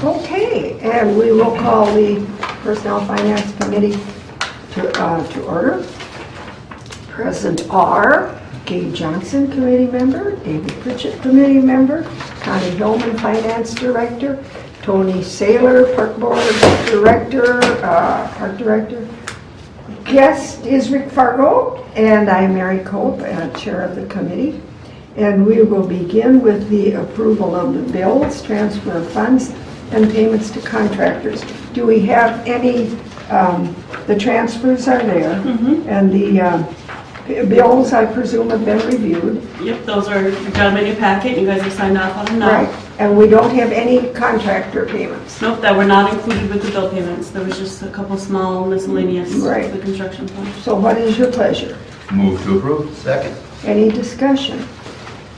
Okay, and we will call the Personnel Finance Committee to order. Present are Gabe Johnson, Committee Member, David Pritchett, Committee Member, Connie Hillman, Finance Director, Tony Saylor, Park Board Director, Park Director. Guest is Rick Fargo, and I'm Mary Cope, Chair of the Committee. And we will begin with the approval of the bills, transfer of funds, and payments to contractors. Do we have any, the transfers are there, and the bills, I presume, have been reviewed. Yep, those are, you've got them in your packet, you guys have signed off on them now. Right, and we don't have any contractor payments. Nope, that were not included with the bill payments. There was just a couple small miscellaneous Right. for the construction fund. So what is your pleasure? Move to approve. Second. Any discussion?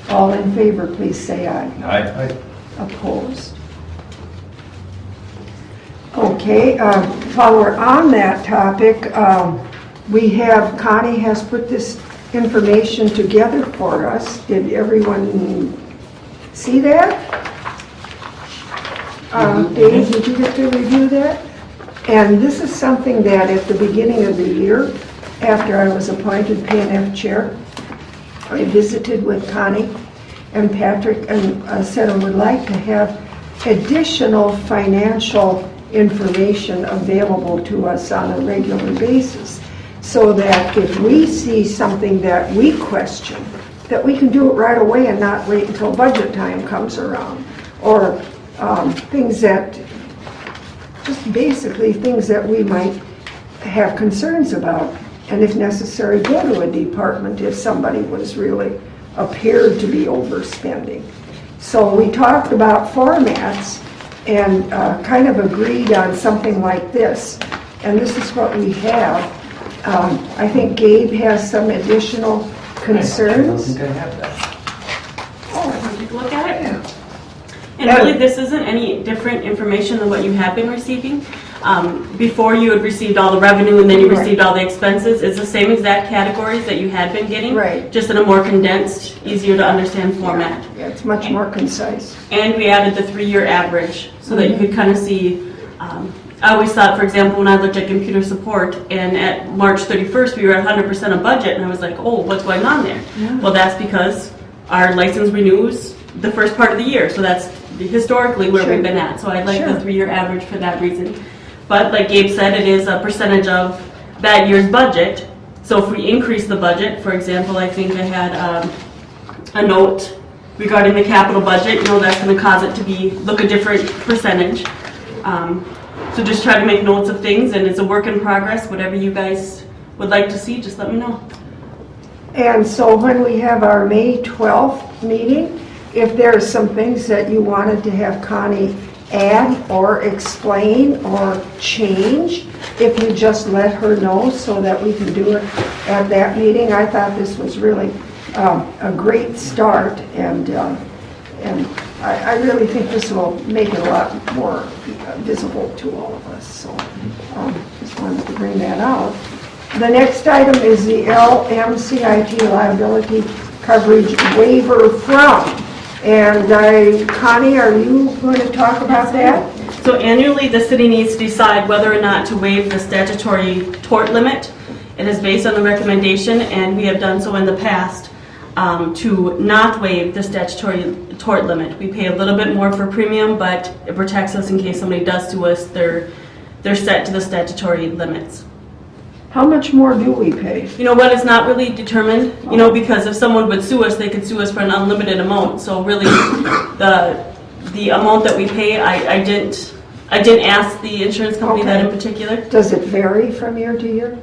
All in favor, please say aye. Aye. Opposed? Okay, while we're on that topic, we have, Connie has put this information together for us. Did everyone see that? Dave, did you get to review that? And this is something that at the beginning of the year, after I was appointed P&F chair, I visited with Connie and Patrick and said I would like to have additional financial information available to us on a regular basis so that if we see something that we question, that we can do it right away and not wait until budget time comes around, or things that, just basically things that we might have concerns about, and if necessary go to a department if somebody was really appeared to be overspending. So we talked about formats and kind of agreed on something like this, and this is what we have. I think Gabe has some additional concerns. I don't think I have that. Oh, take a look at it? Yeah. And really, this isn't any different information than what you have been receiving. Before you had received all the revenue and then you received all the expenses. It's the same exact categories that you had been getting, just in a more condensed, easier to understand format. Yeah, it's much more concise. And we added the 3-year average so that you could kind of see. I always thought, for example, when I looked at computer support and at March 31st we were at 100% of budget, and I was like, oh, what's going on there? Yeah. Well, that's because our license renews the first part of the year, so that's historically where we've been at. So I like the 3-year average for that reason. But like Gabe said, it is a percentage of that year's budget. So if we increase the budget, for example, I think I had a note regarding the capital budget, you know, that's going to cause it to look a different percentage. So just try to make notes of things, and it's a work in progress. Whatever you guys would like to see, just let me know. And so when we have our May 12th meeting, if there are some things that you wanted to have Connie add or explain or change, if you just let her know so that we can do it at that meeting. I thought this was really a great start, and I really think this will make it a lot more visible to all of us. So just wanted to bring that out. The next item is the LMCIT liability coverage waiver from. And Connie, are you going to talk about that? So annually, the city needs to decide whether or not to waive the statutory tort limit. It is based on the recommendation, and we have done so in the past, to not waive the statutory tort limit. We pay a little bit more for premium, but it protects us in case somebody does sue us. They're set to the statutory limits. How much more do we pay? You know what, it's not really determined, you know, because if someone would sue us, they could sue us for an unlimited amount. So really, the amount that we pay, I didn't ask the insurance company that in particular. Does it vary from year to year?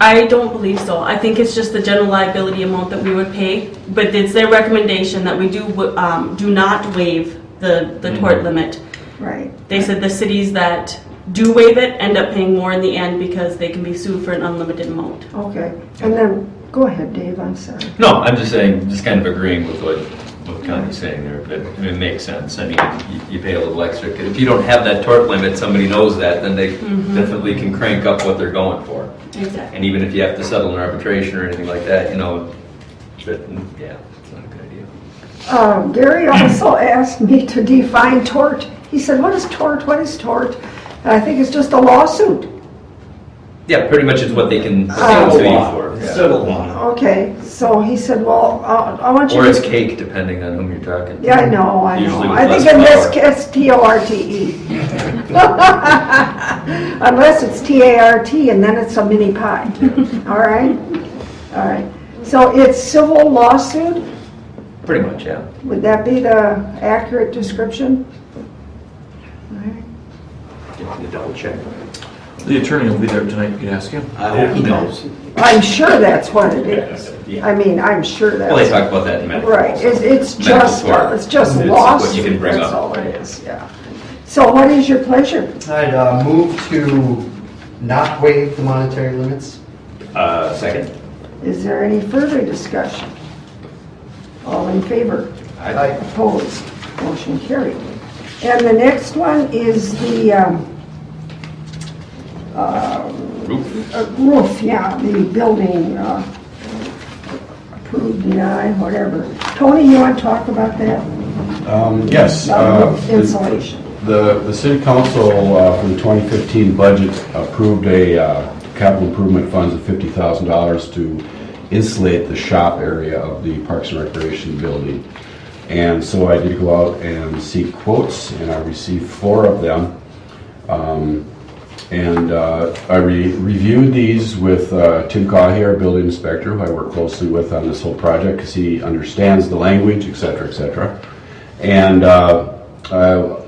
I don't believe so. I think it's just the general liability amount that we would pay, but it's their recommendation that we do not waive the tort limit. Right. They said the cities that do waive it end up paying more in the end because they can be sued for an unlimited amount. Okay. And then, go ahead, Dave, I'm sorry. No, I'm just saying, just kind of agreeing with what Connie's saying there. It makes sense. I mean, you pay a little extra. If you don't have that tort limit, somebody knows that, then they definitely can crank up what they're going for. Exactly. And even if you have to settle an arbitration or anything like that, you know, but, yeah, it's not a good idea. Gary also asked me to define tort He said, what is tort? What is tort? And I think it's just a lawsuit. Yeah, pretty much it's what they can Civil sue you law. for. Yeah. Civil law. Okay, so he said, well, I want you Or to... it's cake, depending on whom you're talking to. Yeah, I know. Usually with I think less in this power. case, T-O-R-T-E. Unless it's T-A-R-T, and then it's a mini pie. All right? All right. So it's civil lawsuit? Pretty much, yeah. Would that be the accurate description? All right. Just need to double check. The attorney will be there tonight, you can ask him. I hope he knows. I'm sure that's what it is. I mean, I'm sure Well, they that's... talk about that in medical. Right, it's Medical just, tort. it's just It's lawsuit. what you can bring That's up. all it is, yeah. So what is your pleasure? I'd move to not waive the monetary limits. Second? Is there any further discussion? All in favor? Aye. Opposed? Motion carried. And the next one is the roof, yeah, the building approved, denied, whatever. Tony, you want to talk about that? Yes. Roof insulation. The city council for the 2015 budget approved a capital improvement funds of $50,000 to insulate the shop area of the Parks and Recreation building. And so I did go out and seek quotes, and I received 4 of them. I reviewed these with Tim Cahy, our building inspector, who I work closely with on this whole project because he understands the language, et cetera, et cetera. And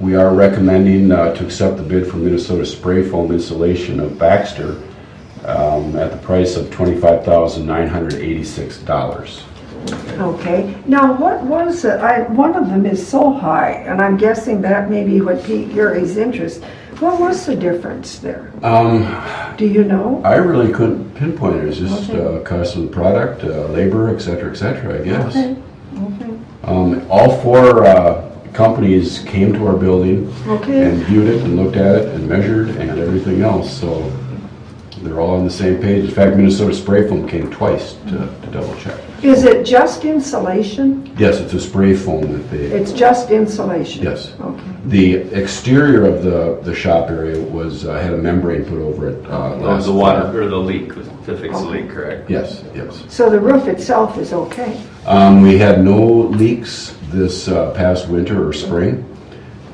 we are recommending to accept the bid from Minnesota Spray Foam Insulation of Baxter at the price of $25,986. Okay. Now, what was it? One of them is so high, and I'm guessing that may be what piqued Gary's interest. What was the difference there? Do you know? I really couldn't pinpoint it. It's just Okay. cost of the product, labor, et cetera, I guess. Okay. Okay. All 4 companies came to our building Okay. and viewed it and looked at it and measured and everything else. So they're all on the same page. In fact, Minnesota Spray Foam came twice to double check. Is it just insulation? Yes, it's a spray foam that they. It's just insulation? Yes. Okay. The exterior of the shop area was had a membrane put over it. Last The water, or the leak, was to fix the leak, correct? Yes, yes. So the roof itself is okay? We had no leaks this past winter or spring.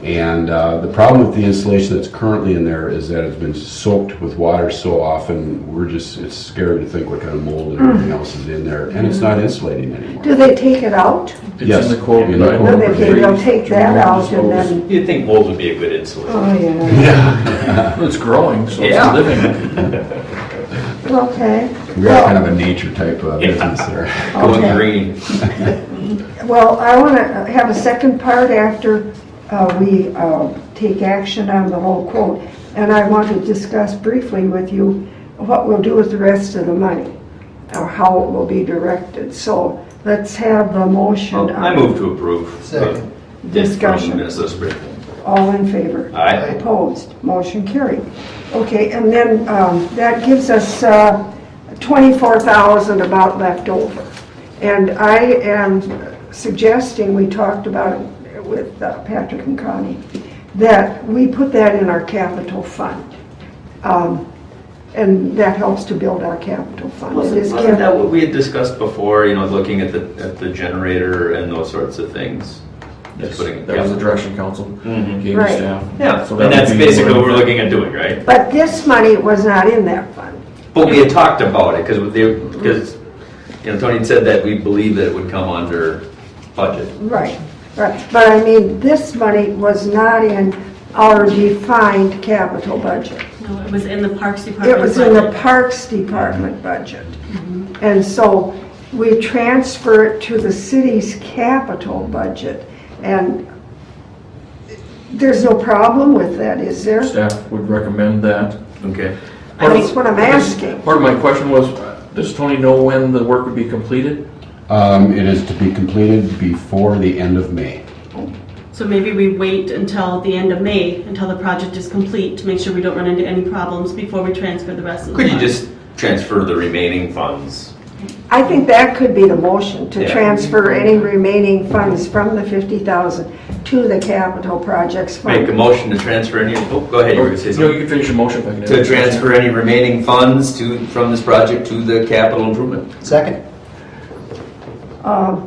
And the problem with the insulation that's currently in there is that it's been soaked with water so often, it's scary to think what kind of mold and everything else is in there. And it's not insulating anymore. Do they take it out? It's Yes. in the quote. In the right? quote. They'll take that out and then... You'd think mold would be a good insulator. Oh, yeah. Well, it's growing, so Yeah. it's living. Okay. We are kind of a nature type of business there. Going Okay. green. Well, I want to have a second part after we take action on the whole quote. And I want to discuss briefly with you what we'll do with the rest of the money, or how it will be directed. So let's have the motion. I move to approve. Second. Discussion. From Minnesota Spray Foam. All in favor? Aye. Opposed? Motion carried. Okay, and then that gives us 24,000 about left over. And I am suggesting, we talked about it with Patrick and Connie, that we put that in our capital fund. And that helps to build our capital fund. It is Wasn't that what we had discussed before, looking at the generator and those sorts of things? Yes, Putting it that was the together. direction council Mhm. gave Right. the staff. Yeah, So and that that's would be basically what one we're of the- looking at doing, right? But this money was not in that fund. But we had talked about it, because Tony had said that we believe that it would come under budget. Right, right. But I mean, this money was not in our defined capital budget. No, it was in the Parks Department. It was in the budget. Parks Department budget. And so we transfer it to the city's capital budget. And there's no problem with that, is there? Staff would recommend that. Okay. That's what I'm asking. Part of my question was, does Tony know when the work would be completed? It is to be completed before the end of May. So maybe we wait until the end of May, until the project is complete, to make sure we don't run into any problems before we transfer the rest of the Could you funds. just transfer the remaining funds? I think that could be the motion, to Yeah. transfer any remaining funds from the 50,000 to the capital projects fund. Make a motion to transfer any, go ahead, you were going to say No, something. you can finish your motion if I can. To transfer any remaining funds from this project to the capital improvement. Second. Now,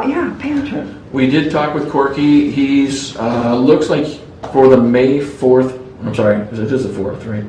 yeah, Patrick. We did talk with Corky. He's, looks like for the May 4th, I'm sorry, it is the 4th, right?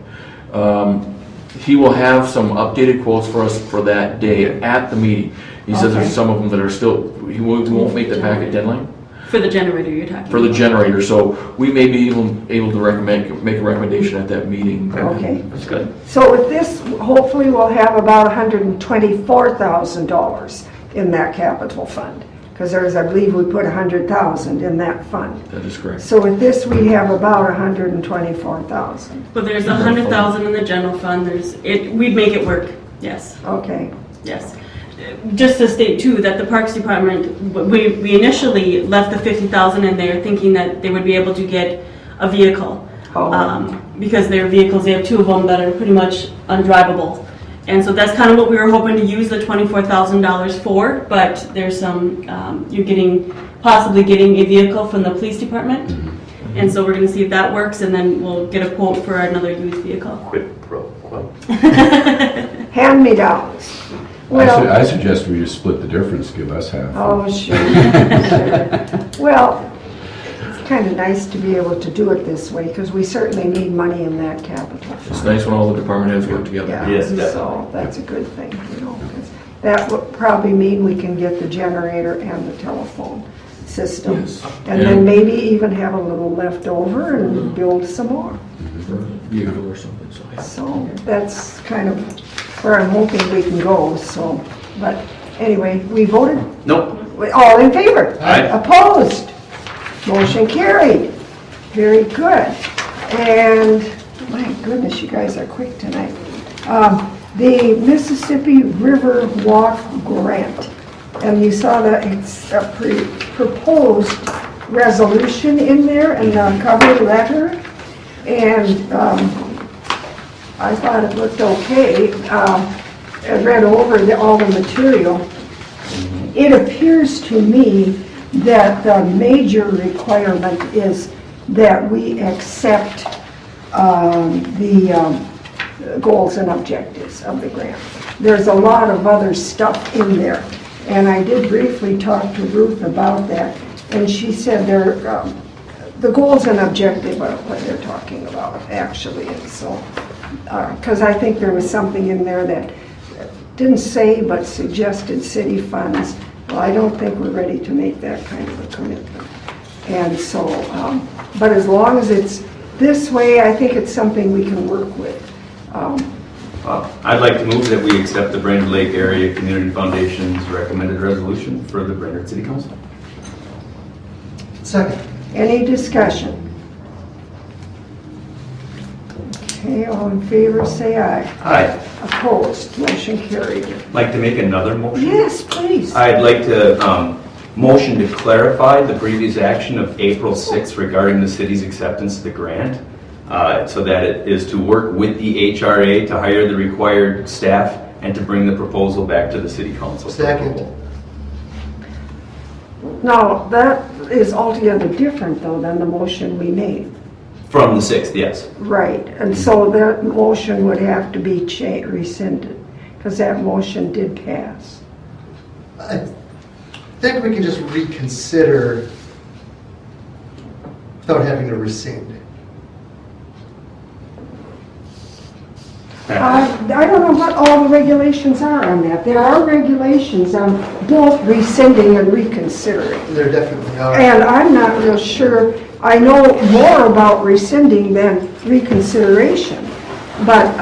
He will have some updated quotes for us for that day at the meeting. He says Okay. there's some of them that are still, we won't make the packet deadline For the generator you're talking for the about. generator, so we may be able to make a recommendation at that meeting. Okay. That's good. So with this, hopefully we'll have about $124,000 in that capital fund. Because there's, I believe we put 100,000 in that fund. That is correct. So with this, we have about 124,000. But there's 100,000 in the general fund, we'd make it work, yes, Okay. yes. Just to state too, that the Parks Department, we initially left the 50,000 in there thinking that they would be able to get a vehicle. Oh. Because their vehicles, they have two of them that are pretty much undrivable. And so that's kind of what we were hoping to use the $24,000 for, but there's some, you're possibly getting a vehicle from the police department. And so we're gonna see if that works, and then we'll get a quote for another used vehicle. Quid pro quo. Hand-me-downs. Well, I suggest we just split the difference, give us half. oh, sure, sure. Well, it's kind of nice to be able to do it this way, because we certainly need money in that capital It's fund. nice when all the department heads work together. Yeah, Yes, so definitely. that's a good thing, you know, 'cause that would probably mean we can get the generator and the telephone system. Yes. And Yeah. then maybe even have a little left over and build some more. For a vehicle or something, so. yeah. So that's kind of where I'm hoping we can go, so, but anyway, we voted, Nope. all in favor? Aye. Opposed? Motion carried. Very good. And, my goodness, you guys are quick tonight. The Mississippi River Walk Grant. And you saw that it's a proposed resolution in there and a cover letter. And I thought it looked okay. I read over all the material. It appears to me that the major requirement is that we accept the goals and objectives of the grant. There's a lot of other stuff in there, and I did briefly talk to Ruth about that, and she said the goals and objective are what they're talking about, actually, and so, because I think there was something in there that didn't say but suggested city funds. Well, I don't think we're ready to make that kind of a commitment. And so, but as long as it's this way, I think it's something we can work with. I'd like to move that we accept the Brainerd Lake Area Community Foundation's recommended resolution for the Brainerd City Council. Second. Any discussion? Okay, all in favor, say aye. Aye. Opposed, motion carried. Like to make another motion? Yes, please. I'd like to motion to clarify the previous action of April 6th regarding the city's acceptance of the grant, so that it is to work with the HRA to hire the required staff and to bring the proposal back to the city council. for Second. approval. Now, that is altogether different, though, than the motion we made. From the 6th, yes. Right, and so that motion would have to be rescinded, because that motion did pass. I think we can just reconsider without having to rescind. I don't know what all the regulations are on that. There are regulations on both rescinding and reconsidering. There definitely are. And I'm not real sure, I know more about rescinding than reconsideration, but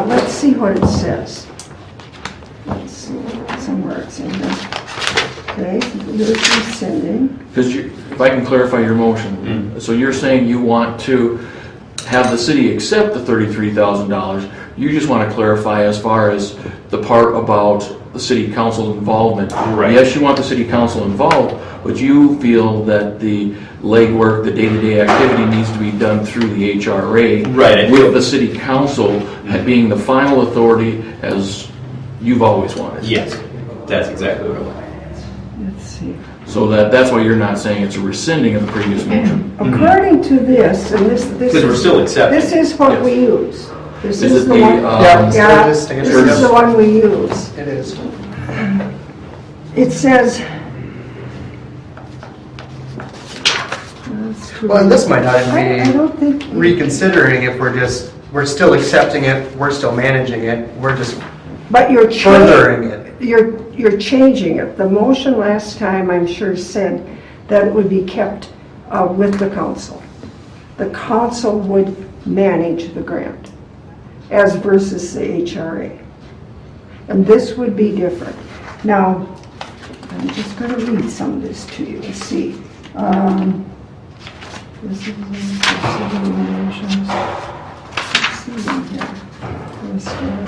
let's see what it says. Let's see, somewhere it's in there. Okay, there's rescinding. Because if I can clarify your motion, so you're saying you want to have the city accept the $33,000. You just want to clarify as far as the part about the city council involvement. Right. Yes, you want the city council involved, but you feel that the legwork, the day-to-day activity needs to be done through the HRA. Right. With the city council being the final authority as you've always wanted. Yes, that's exactly what I want. Let's see. So that's why you're not saying it's a rescinding of the previous motion. According to this, and this Because we're still accepting. this is what Yes. we use. This Is is it the the, one. Yeah, Yeah, it is this standard. is the one we use. It is. It says. Well, and this might not I even don't think. be reconsidering if we're still accepting it, we're still managing it, we're just But you're furthering it. You're changing it. The motion last time, I'm sure, said that it would be kept with the council. The council would manage the grant as versus the HRA. And this would be different. Now, I'm just going to read some of this to you and see. This is considerations. Let's see in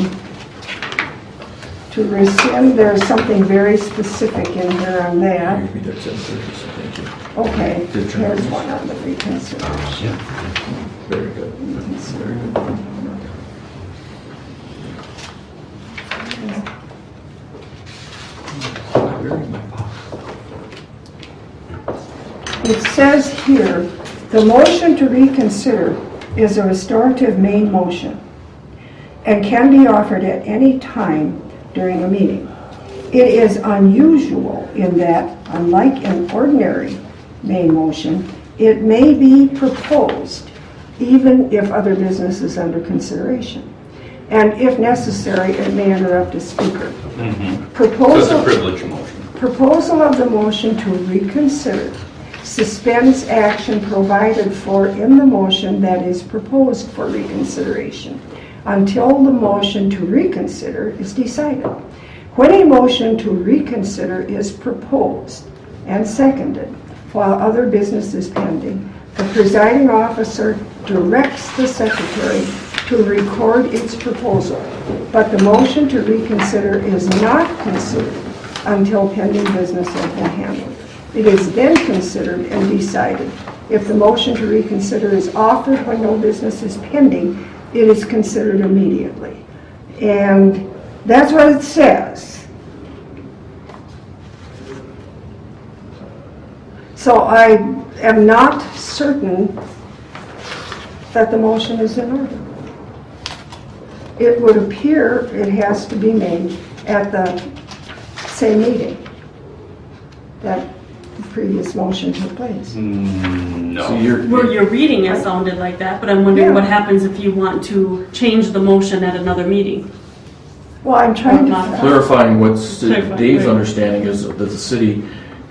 here. To rescind, there's something very specific in here on that. You read that 7:30, so thank you. Okay, Did you- here's one on the reconsideration. Very good. Very good. It says here, the motion to reconsider is a restorative main motion and can be offered at any time during a meeting. It is unusual in that, unlike an ordinary main motion, it may be proposed even if other business is under consideration. And if necessary, it may interrupt a speaker. So it's a Proposal privilege motion. Proposal of the motion to reconsider suspends action provided for in the motion that is proposed for reconsideration until the motion to reconsider is decided. When a motion to reconsider is proposed and seconded while other business is pending, the presiding officer directs the secretary to record its proposal, but the motion to reconsider is not considered until pending business has been handled. It is then considered and decided. If the motion to reconsider is offered when no business is pending, it is considered immediately. And that's what it says. So I am not certain that the motion is in order. It would appear it has to be made at the same meeting that the previous motion took place. So No. Well, your reading it sounded like that, but I'm wondering Yeah. what happens if you want to change the motion at another meeting? Well, I'm trying Not to, Clarifying what's Clarify, Dave's right. understanding is that the city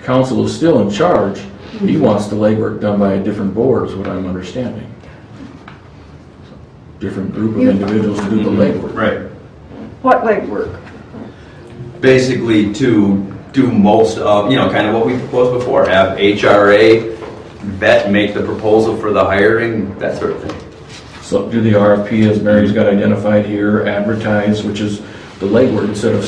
council is still in charge. He wants the legwork done by a different board, is what I'm understanding. Different group of You- individuals to do the legwork. Right. what legwork? Basically to do most of, kind of what we proposed before, have HRA vet make the proposal for the hiring, that sort of thing. So do the RFP, as Mary's got identified here, advertise, which is the legwork, instead of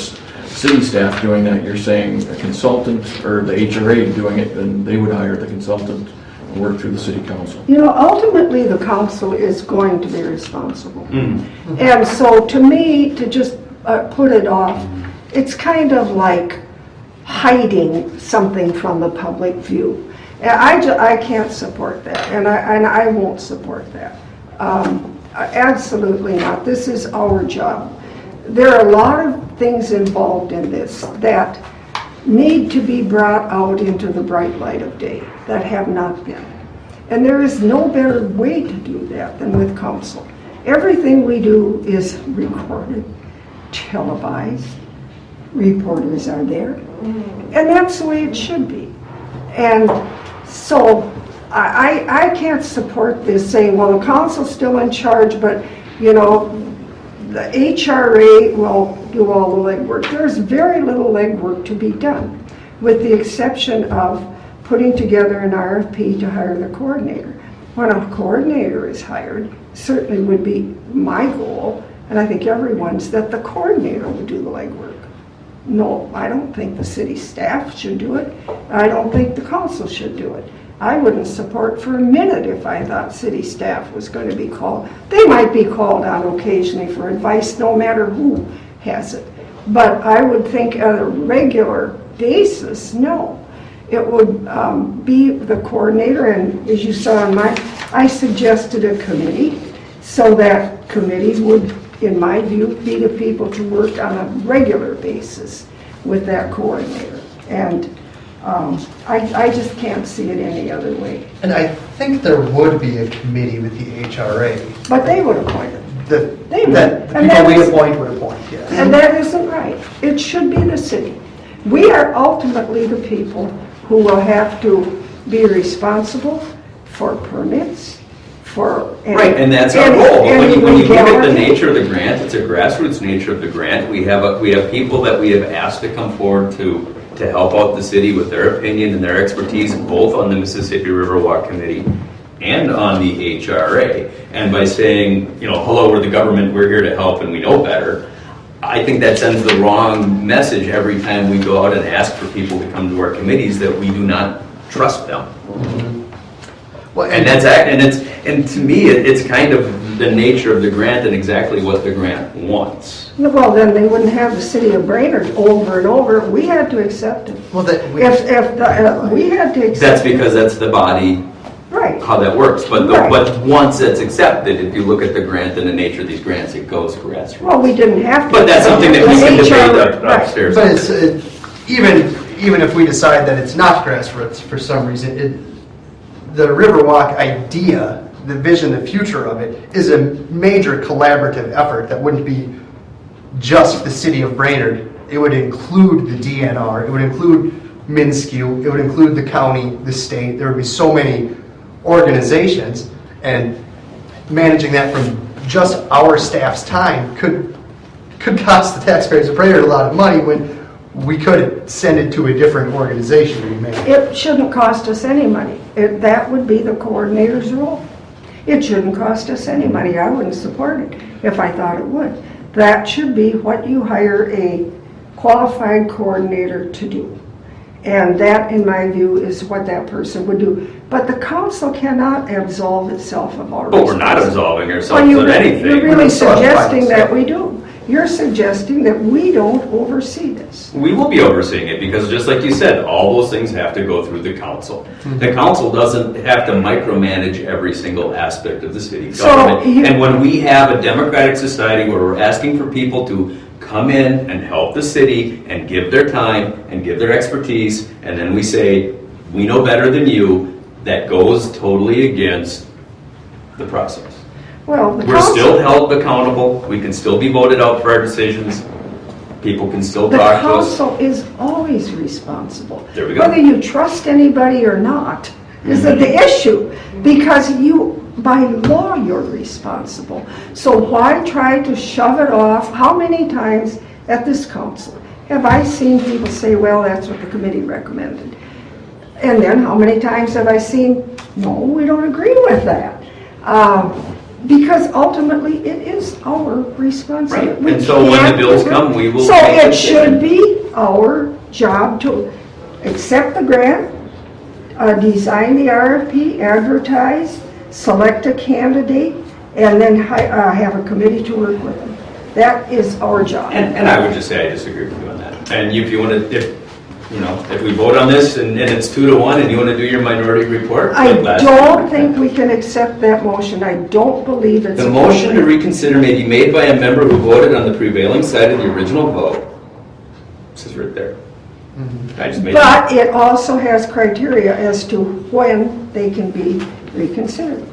city staff doing that, you're saying a consultant or the HRA doing it, then they would hire the consultant and work through the city council. Ultimately, the council is going to be responsible. And so to me, to just put it off, it's kind of like hiding something from the public view. And I can't support that, and I won't support that. Absolutely not. This is our job. There are a lot of things involved in this that need to be brought out into the bright light of day that have not been. And there is no better way to do that than with council. Everything we do is recorded, televised, reporters are there, and that's the way it should be. And so I can't support this saying, well, the council's still in charge, but, the HRA will do all the legwork. There's very little legwork to be done, with the exception of putting together an RFP to hire the coordinator. When a coordinator is hired, certainly would be my goal, and I think everyone's, that the coordinator would do the legwork. No, I don't think the city staff should do it. I don't think the council should do it. I wouldn't support for a minute if I thought city staff was going to be called. They might be called on occasionally for advice, no matter who has it. But I would think a regular basis, no. It would be the coordinator, and as you saw in I suggested a committee, so that committees would, in my view, be the people to work on a regular basis with that coordinator. And I just can't see it any other way. And I think there would be a committee with the HRA. But they would appoint it. The people we appoint would appoint, yes. And that isn't right. It should be the city. We are ultimately the people who will have to be responsible for permits, for... Right, and that's our goal. When you look at the legality. nature of the grant, it's a grassroots nature of the grant. We have people that we have asked to come forward to help out the city with their opinion and their expertise, both on the Mississippi River Walk Committee and on the HRA. And by saying, hello, we're the government, we're here to help, and we know better, I think that sends the wrong message every time we go out and ask for people to come to our committees that we do not trust them. Well, And to me, it's kind of the nature of the grant and exactly what the grant wants. Well, then they wouldn't have the city of Brainerd over and over. We had to accept it. well, We had to accept That's because that's the body, Right. how that works. But Right. but once it's accepted, if you look at the grant and the nature of these grants, it goes grassroots. Well, we didn't have to. But that's something that we can debate Right. upstairs. But it's, even if we decide that it's not grassroots for some reason, the Riverwalk idea, the vision, the future of it, is a major collaborative effort that wouldn't be just the city of Brainerd. It would include the DNR, it would include Minsk-U, it would include the county, the state. There would be so many organizations, and managing that from just our staff's time could cost the taxpayers of Brainerd a lot of money when we could send it to a different organization to be managed. It shouldn't cost us any money. That would be the coordinator's role. It shouldn't cost us any money. I wouldn't support it if I thought it would. That should be what you hire a qualified coordinator to do. And that, in my view, is what that person would do. But the council cannot absolve itself of all But we're not responsibility. absolving Well, ourselves of anything. You're really still have suggesting fights. that we do. You're suggesting that we don't oversee this. We will be overseeing it because just like you said, all those things have to go through the council. The council doesn't have to micromanage every single aspect of the city So government. you- And when we have a democratic society where we're asking for people to come in and help the city and give their time and give their expertise, and then we say, we know better than you, that goes totally against the process. Well, the We're council... still held accountable. We can still be voted out for our decisions. People can still The talk to us. council is always responsible. There we go. Whether you trust anybody or not is the issue, because by law, you're responsible. So why try to shove it off? How many times at this council have I seen people say, well, that's what the committee recommended? And then how many times have I seen, no, we don't agree with that? Because ultimately, it is our responsibility. Right. We And so when the can't- bills come, we will So make it the should be our job to accept the grant, design the RFP, advertise, select a candidate, and then have a committee to work with them. That is our job. And I would just say I disagree with you on that. And if you want to, if we vote on this and it's 2-1 and you want to do your minority report, I like last don't time. think we can accept that motion. I don't believe it's... The motion to reconsider may be made by a member who voted on the prevailing side of the original vote. This is right there. I just made But it also has criteria as to when they can be reconsidered.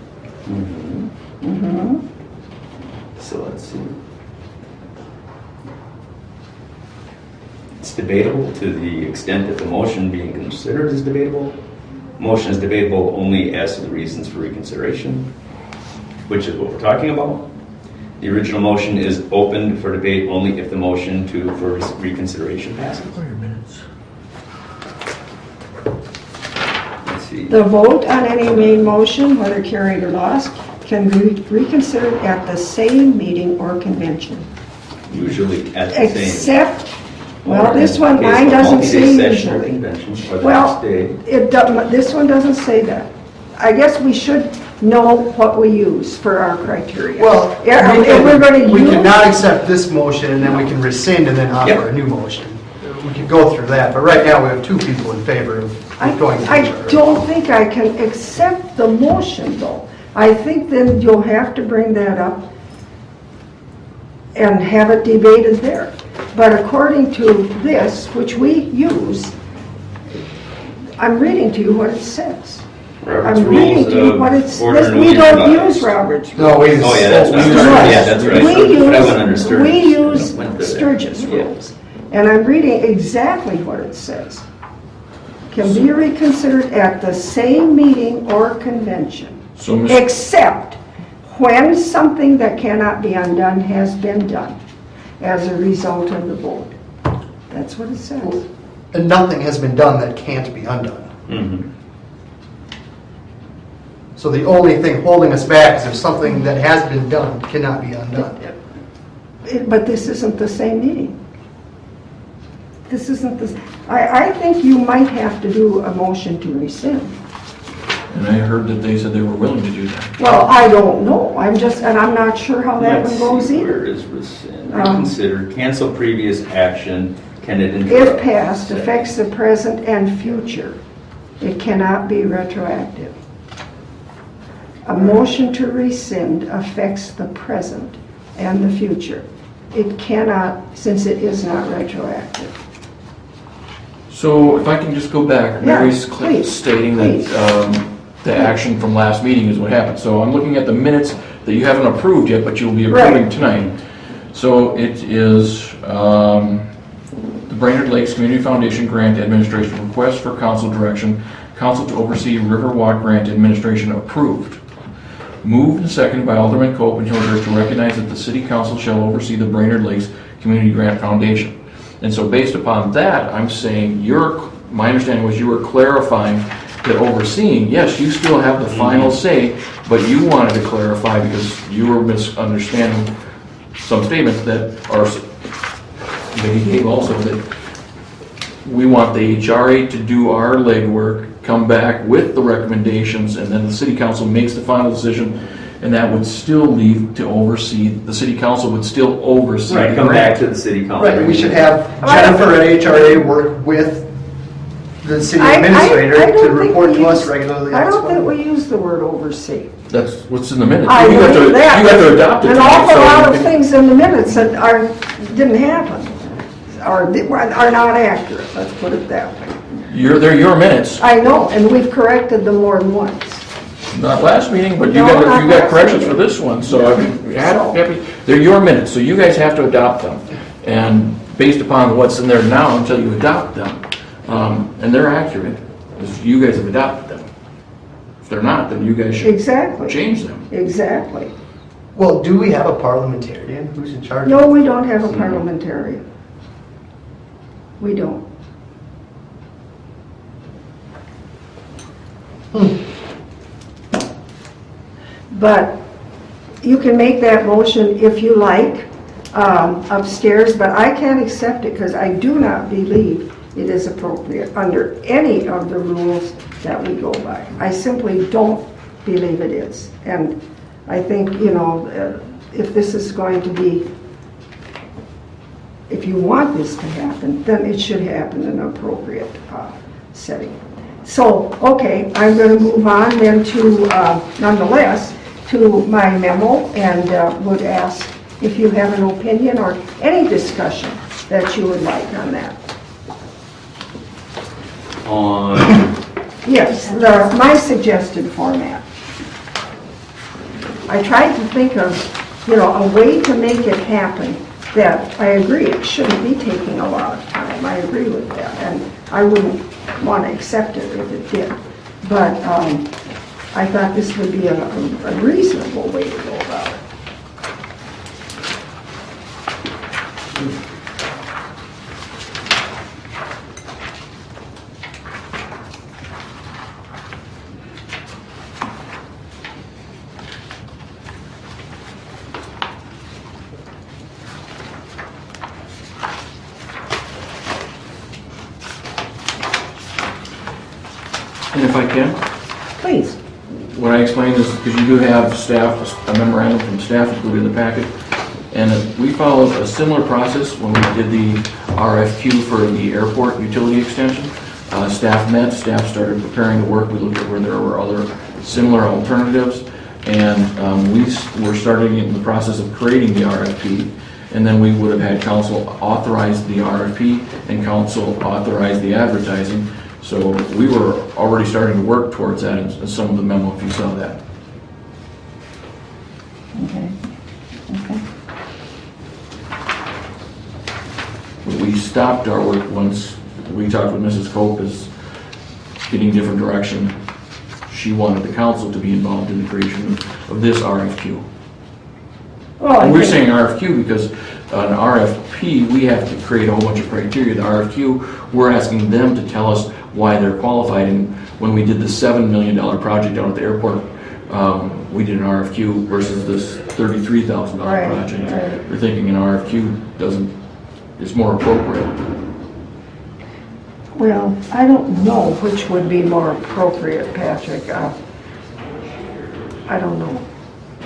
So let's see. It's debatable to the extent that the motion being considered is debatable. Motion is debatable only as to the reasons for reconsideration, which is what we're talking about. The original motion is open for debate only if the motion for reconsideration passes. Let's see. The vote on any main motion, whether carried or lost, can be reconsidered at the same meeting or convention. Usually at the same. Except, well, this one, Okay, mine so doesn't say multi-day session or usually. convention, or the Well, next day. this one doesn't say that. I guess we should know what we use for our criteria. Well, Yeah, if we're going to we use... cannot accept this motion, and then we can rescind and then Yep. offer a new motion. we could go through that, but right now we have two people in favor of going to I HRA. don't think I can accept the motion, though. I think then you'll have to bring that up and have it debated there. But according to this, which we use, I'm reading to you what it says. Robert's I'm reading Rules to you of what it says. Order and We Legal don't Conduct. use Robert's. No, we Oh, yeah, that's right. Right. Yeah, that's right. We But I went under use, Sturgis. we use Went there. Sturgis Yeah. rules. And I'm reading exactly what it says. Can be reconsidered at the same meeting or convention, So, Ms. except when something that cannot be undone has been done as a result of the vote. That's what it says. And nothing has been done that can't be undone. Mhm. So the only thing holding us back is if something that has been done cannot be undone. But this isn't the same meeting. This isn't the, I think you might have to do a motion to rescind. And I heard that they said they were willing to do that. Well, I don't know, and I'm not sure how that Let's one goes see, either. where is rescind? Reconsider, cancel previous action, can it interrupt? If passed, affects the present and future. It cannot be retroactive. A motion to rescind affects the present and the future. It cannot, since it is not retroactive. So if I can just go back, Yeah, Mary's please, stating please. that the action from last meeting is what happened. So I'm looking at the minutes that you haven't approved yet, but you'll be approving Right. tonight. So it is the Brainerd Lakes Community Foundation Grant Administration Request for Council Direction, Council to oversee Riverwalk Grant Administration approved. Moved and seconded by Alderman Cope and Hilder to recognize that the City Council shall oversee the Brainerd Lakes Community Grant Foundation. And so based upon that, I'm saying my understanding was you were clarifying that overseeing, yes, you still have the final say, but you wanted to clarify because you were misunderstanding some statements that are, that he gave also, that we want the HRA to do our legwork, come back with the recommendations, and then the city council makes the final decision, and that would still leave to oversee, the city council would still oversee. Right, the come back grant. to the city council. Right, we should have Jennifer at HRA work with the city I administrator don't to think report we to us use- regularly. I don't think we use the word oversee. That's what's in the minutes. I You have to- believe that. You have to adopt it. An tonight, awful so lot you of can- things in the minutes that didn't happen, or are not accurate, let's put it that way. They're your minutes, I know, and we've corrected them more than once. not last meeting, but you No, got, not you got last corrections meeting. for this one, so I mean, they're your minutes, so you guys have to adopt them. And based upon what's in there now until you adopt them, and they're accurate, because you guys have adopted them. If they're not, then you guys should Exactly, change them. exactly. Well, do we have a parliamentarian who's in charge? No, we don't have a parliamentarian. We don't. But you can make that motion if you like upstairs, but I can't accept it because I do not believe it is appropriate under any of the rules that we go by. I simply don't believe it is. And I think, if this is going to be, if you want this to happen, then it should happen in an appropriate setting. So, okay, I'm going to move on then to, nonetheless, to my memo, and would ask if you have an opinion or any discussion that you would like on that. On, Yes, my suggested format. I tried to think of, a way to make it happen that I agree, it shouldn't be taking a lot of time. I agree with that, and I wouldn't want to accept it if it did. But I thought this would be a reasonable way to go about it. And if I can, Please. what I explained is, because you do have staff, a memorandum from staff included in the packet, And we followed a similar process when we did the RFQ for the airport utility extension. Staff met, staff started preparing the work. We looked at where there were other similar alternatives. And we were starting in the process of creating the RFP. And then we would have had council authorize the RFP and council authorize the advertising. So we were already starting to work towards that in some of the memo, if you saw that. Okay. Okay. We stopped our work once we talked with Mrs. Cope as getting different direction. She wanted the council to be involved in the creation of this RFQ. Well, And we're saying RFQ because an RFP, we have to create a whole bunch of criteria. The RFQ, we're asking them to tell us why they're qualified. And when we did the $7 million project down at the airport, we did an RFQ versus this $33,000 project. Right. We're thinking an RFQ is more appropriate. Well, I don't know which would be more appropriate, Patrick. I don't know.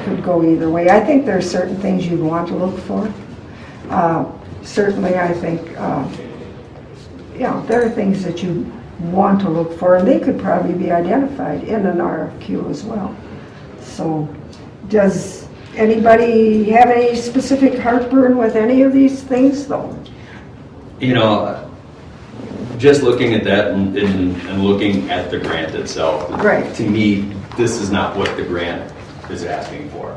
Could go either way. I think there are certain things you'd want to look for. Certainly, I think, there are things that you want to look for, and they could probably be identified in an RFQ as well. So, does anybody have any specific heartburn with any of these things, though? Just looking at that and looking at the grant itself, Right. To me, this is not what the grant is asking for.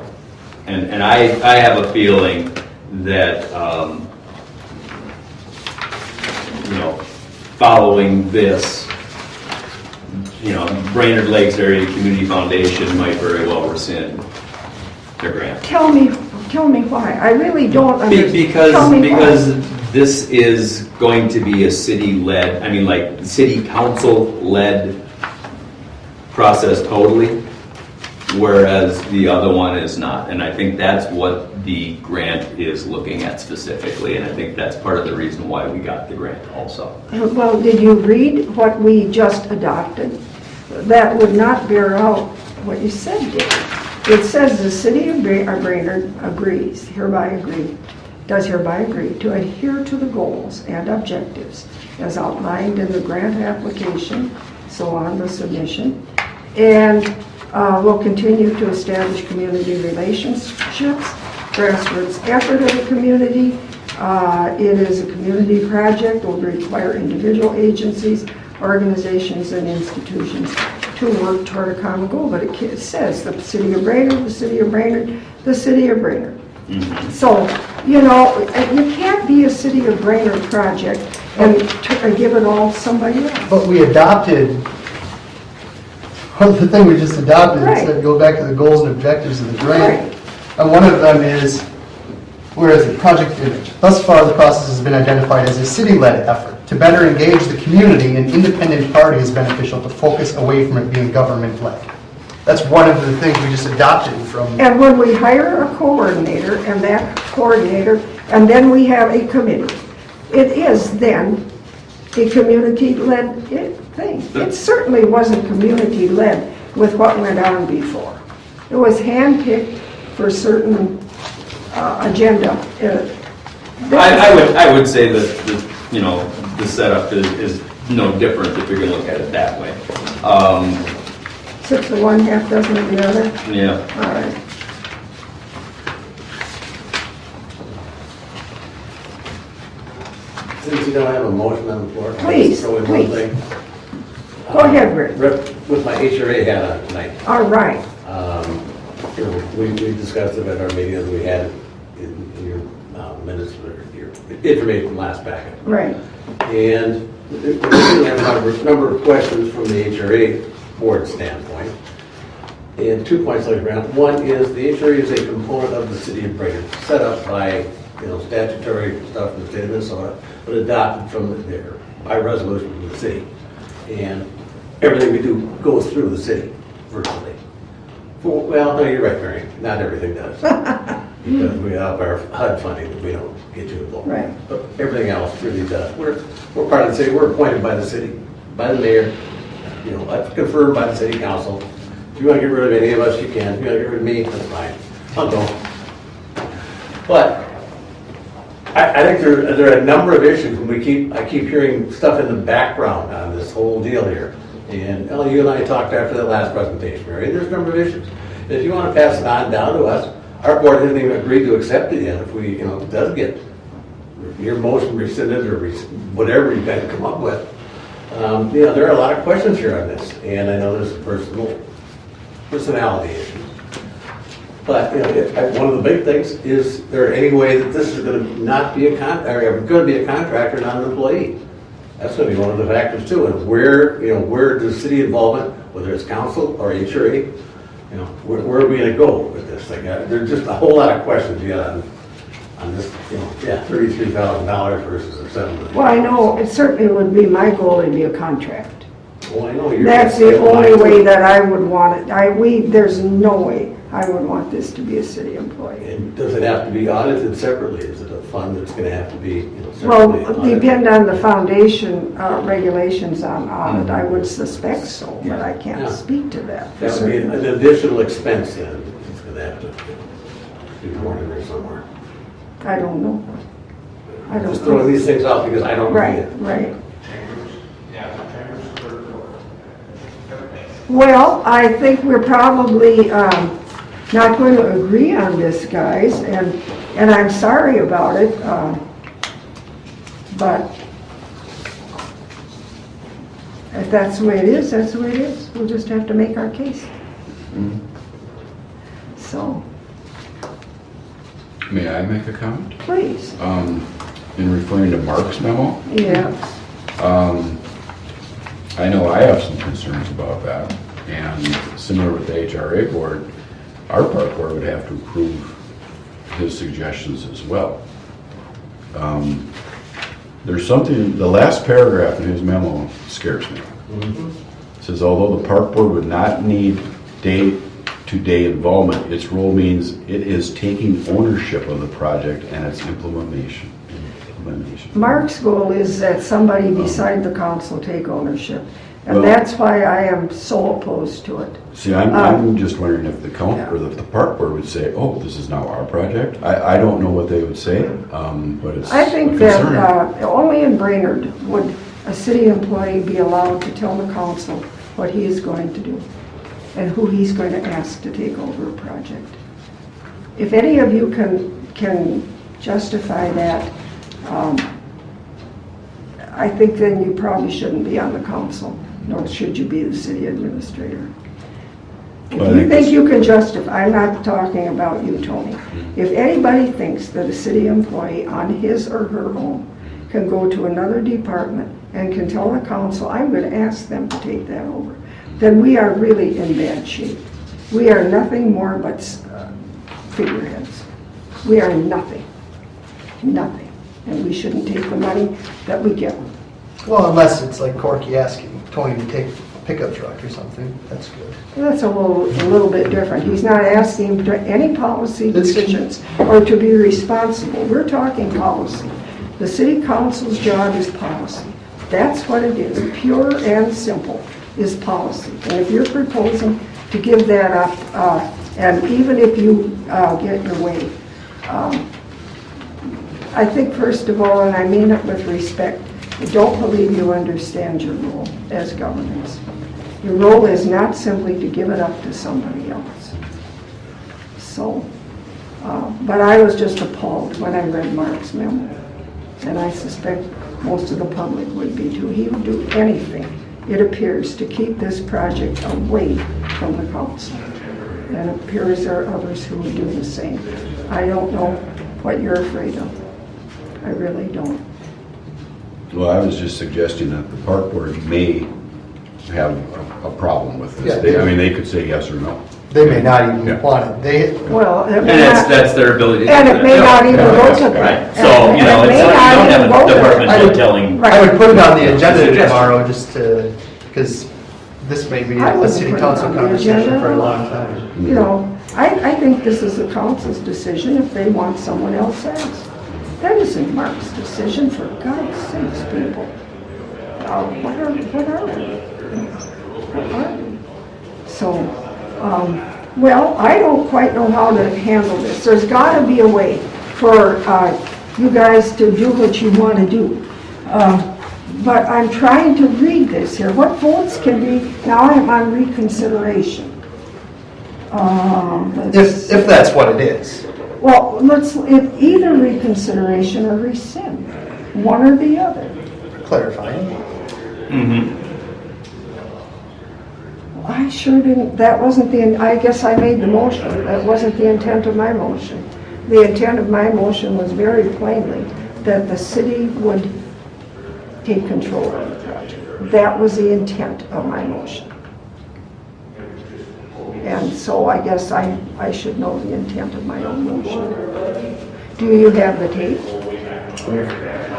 And I have a feeling that, following this, Brainerd Lakes Area Community Foundation might very well rescind their grant. Tell me why. I really don't understand. Because this is going to be a city-led, city council-led process totally, whereas the other one is not. And I think that's what the grant is looking at specifically, and I think that's part of the reason why we got the grant also. Well, did you read what we just adopted? That would not bear out what you said, Dave. It says the city of Brainerd does hereby agree to adhere to the goals and objectives as outlined in the grant application, so on the submission, and will continue to establish community relationships, grassroots effort of the community. It is a community project, will require individual agencies, organizations, and institutions to work toward a common goal. But it says the city of Brainerd, the city of Brainerd, the city of Brainerd. Mm-hmm. So, you can't be a city of Brainerd project and give it all to somebody else. But we adopted, the thing we just adopted Right. said go back to the goals and objectives of the grant. Right. And one of them is, where is it? Project Image. Thus far, the process has been identified as a city-led effort to better engage the community. An independent party is beneficial to focus away from it being government-led. That's one of the things we just adopted from. And when we hire a coordinator, and that coordinator, and then we have a committee, it is then a community-led thing. It certainly wasn't community-led with what went on before. It was handpicked for certain agenda. I would say that the setup is no different if you're going to look at it that way. 6 of one, half dozen of the other. Yeah. All right. Since you don't have a motion on the floor, can I Please, just throw in please. one thing? Go ahead, Rick. With my HRA hat on tonight, All right. we discussed it at our meeting as we had in your minutes or your information from last packet. Right. And we have a number of questions from the HRA board standpoint. And 2 points like around. One is the HRA is a component of the city of Brainerd, set up by statutory stuff in the state of Minnesota, but adopted from there by resolution from the city. And everything we do goes through the city virtually. Well, no, you're right, Mary. Not everything does. Because we have our HUD funding that we don't get you involved. Right. But everything else really does. We're part of the city. We're appointed by the city, by the mayor, confirmed by the city council. If you want to get rid of any of us, you can. If you want to get rid of me, that's fine. I'll go. But I think there are a number of issues, and I keep hearing stuff in the background on this whole deal here. And Ellie, you and I talked after that last presentation, Mary, there's a number of issues. And if you want to pass it on down to us, our board hasn't even agreed to accept it yet. If we, if it does get your motion rescinded or whatever you guys come up with. There are a lot of questions here on this, and I know there's personality issues. But one of the big things is there any way that this is going to not be going to be a contractor, not an employee? That's going to be one of the factors too. And where does city involvement, whether it's council or HRA, where are we going to go with this? There's just a whole lot of questions yet on this. $33,000 versus a $7 million. Well, I know it certainly would be my goal to be a contract. Well, I know you're. That's the only way that I would want it. There's no way I would want this to be a city employee. And does it have to be audited separately? Is it a fund that's going to have to be separately Well, audited? depend on the foundation regulations on audit. I would suspect so, but I can't Yeah. speak to that. for That would be certain. an additional expense then. It's going to have to be more in there somewhere. I don't know. I don't Just throwing know. these things out because I don't read Right, it. right. Well, I think we're probably not going to agree on this, guys, and I'm sorry about it, but if that's the way it is, that's the way it is. We'll just have to make our case. So, May I make a comment? please, In referring to Mark's memo, yeah. I know I have some concerns about that, and similar with the HRA board, our park board would have to approve his suggestions as well. There's something, the last paragraph in his memo scares me. It says, although the park board would not need day-to-day involvement, its role means it is taking ownership of the project and its implementation. Mark's goal is that somebody beside the council take ownership, and Well- that's why I am so opposed to it. See, I'm just wondering if the council, or if the park board would say, oh, this is now our project. I don't know what they would say, but it's I a think concern. that only in Brainerd would a city employee be allowed to tell the council what he is going to do and who he's going to ask to take over a project. If any of you can justify that, I think then you probably shouldn't be on the council, nor should you be the city administrator. If Well, I you think think this- you can justify, I'm not talking about you, Tony. If anybody thinks that a city employee on his or her own can go to another department and can tell the council, I'm going to ask them to take that over, then we are really in bad shape. We are nothing more but figureheads. We are nothing. Nothing. And we shouldn't take the money that we get. Well, unless it's like Corky asking Tony to take a pickup truck or something, that's good. That's a little bit different. He's not asking for any policy That's- decisions or to be responsible. We're talking policy. The city council's job is policy. That's what it is, pure and simple, is policy. And if you're proposing to give that up, and even if you get your way, I think first of all, and I mean it with respect, I don't believe you understand your role as governance. Your role is not simply to give it up to somebody else. So, but I was just appalled when I read Mark's memo. And I suspect most of the public would be too. He would do anything, it appears, to keep this project away from the council. And it appears there are others who would do the same. I don't know what you're afraid of. I really don't. Well, I was just suggesting that the park board may have a problem with this. Yeah, I mean, they could say yes or no. They may not even Yeah. want it. Well, it And may not, that's their ability to. and do it may that. not even Yeah, go to right. that. So, you know, And it it's, may you not don't even have go a there. department head telling. Right. I would put it on the agenda Suggestion. tomorrow just to, because this may be I a wouldn't city put it council on the conversation agenda. for a long time. You know, I think this is the council's decision if they want someone else asked. That isn't Mark's decision, for God's sakes, people. What are we? What are we? So, well, I don't quite know how to handle this. There's got to be a way for you guys to do what you want to do. But I'm trying to read this here. What votes can be, now I'm on reconsideration. If that's what it is. Well, either reconsideration or rescind, one or the other. Clarifying. I sure didn't, that wasn't I guess I made the motion. That wasn't the intent of my motion. The intent of my motion was very plainly that the city would take control of the project. That was the intent of my motion. And so I guess I should know the intent of my own motion. Do you have the tape?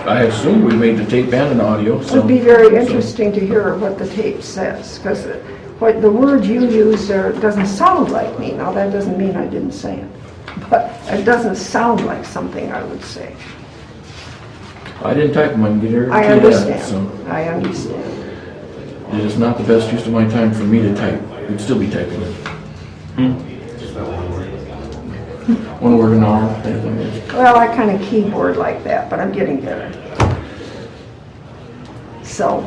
I assume we made the tape and an audio, so. It would be very interesting to hear what the tape says, because what the word you used there doesn't sound like me. Now, that doesn't mean I didn't say it, but it doesn't sound like something I would say. I didn't type them, I can get her. I to understand. that, so. I understand. It is not the best use of my time for me to type. We'd still be typing it. One word an hour. Well, I kind of keyboard like that, but I'm getting better. So,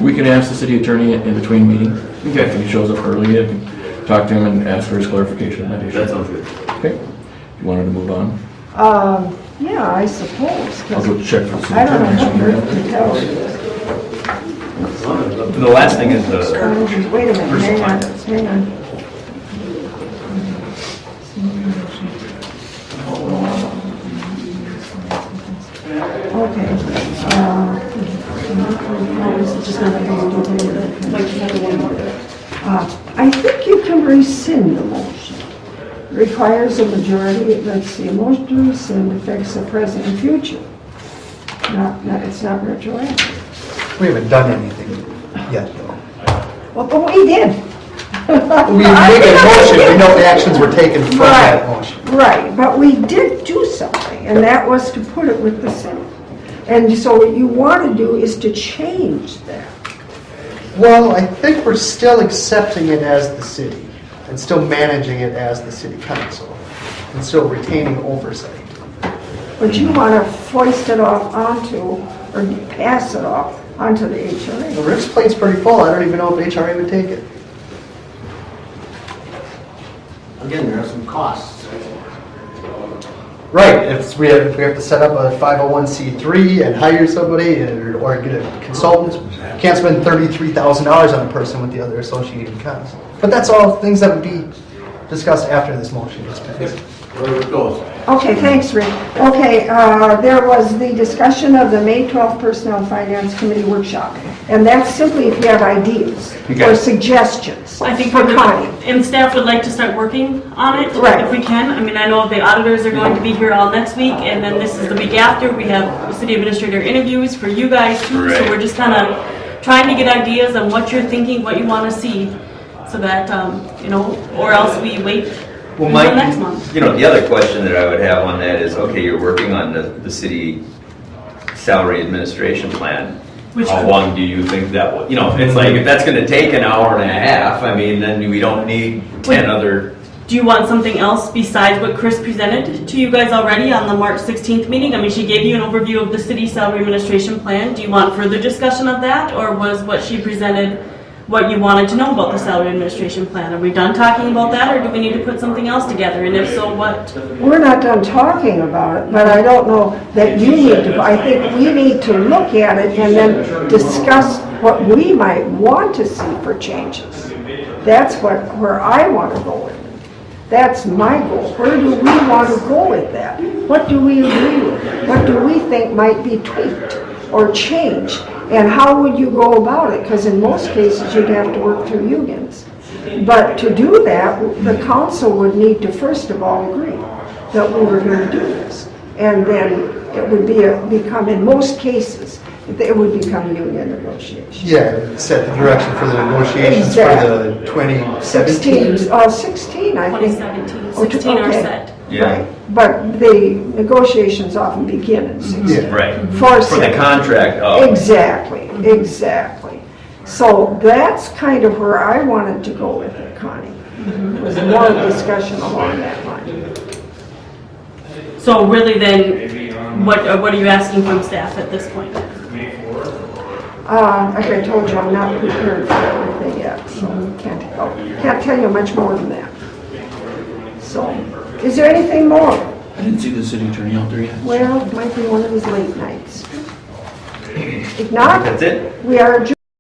We can ask the city attorney in between meetings. Okay. If he shows up early, I can talk to him and ask for his clarification on that issue. That sounds good. Okay. You wanted to move on? yeah, I suppose. 'Cause I'll go check for the city I don't know attorney. what to tell you. The last thing is the Wait a minute, hang on, hang on. Okay. I think you can rescind the motion. Requires a majority, let's see, a motion to rescind affects the present and future. It's not retroactive. We haven't done anything yet, though. Well, but we did. We make a motion, we know the actions were taken from that motion. Right, but we did do something, and that was to put it with the city. And so what you want to do is to change that. Well, I think we're still accepting it as the city, and still managing it as the city council, and still retaining oversight. But you want to foist it off onto, or pass it off onto the HRA. The Rick's plate's pretty full, I don't even know if HRA would take it. Again, there are some costs. Right, if we have to set up a 501c3 and hire somebody or get a consultant, can't spend $33,000 on a person with the other associated costs. But that's all things that would be discussed after this motion gets passed. Where it goes. Okay, thanks, Rick. Okay, there was the discussion of the May 12th Personnel Finance Committee workshop. And that's simply if you have ideas or suggestions I think for Connie. and staff would like to start working on it Right. if we can. I mean, I know the auditors are going to be here all next week, and then this is the week after. We have city administrator interviews for you guys too, so Right. we're just kind of trying to get ideas on what you're thinking, what you want to see, so that or else we wait Well, until next month. the other question that I would have on that is, okay, you're working on the city salary administration plan. How long do you think that will, it's like, if that's gonna take an hour and a half, I mean, then we don't need 10 other. Do you want something else besides what Chris presented to you guys already on the March 16th meeting? I mean, she gave you an overview of the city salary administration plan. Do you want further discussion of that, or was what she presented what you wanted to know about the salary administration plan? Are we done talking about that, or do we need to put something else together? And if so, what? We're not done talking about it, but I don't know that you need to. I think we need to look at it and then discuss what we might want to see for changes. That's where I want to go with it. That's my goal. Where do we want to go with that? What do we agree with? What do we think might be tweaked or changed? And how would you go about it? Because in most cases, you'd have to work through unions. But to do that, the council would need to first of all agree that we were going to do this. And then it would become, in most cases, it would become union negotiations. Yeah, set the direction for the negotiations for the 2017. 16, I think. 2017, 16 are okay. set. Yeah. Right. But the negotiations often begin in 16. Yeah. Right. For the contract. Exactly. So that's kind of where I wanted to go with it, Connie. Was more discussion along that line. So really then, what are you asking from staff at this point? Like I told you, I'm not prepared for everything yet, so can't help. Can't tell you much more than that. So, is there anything more? I didn't see the city attorney out there yet. Well, it might be one of his late nights. If not, That's it? we are adjourned.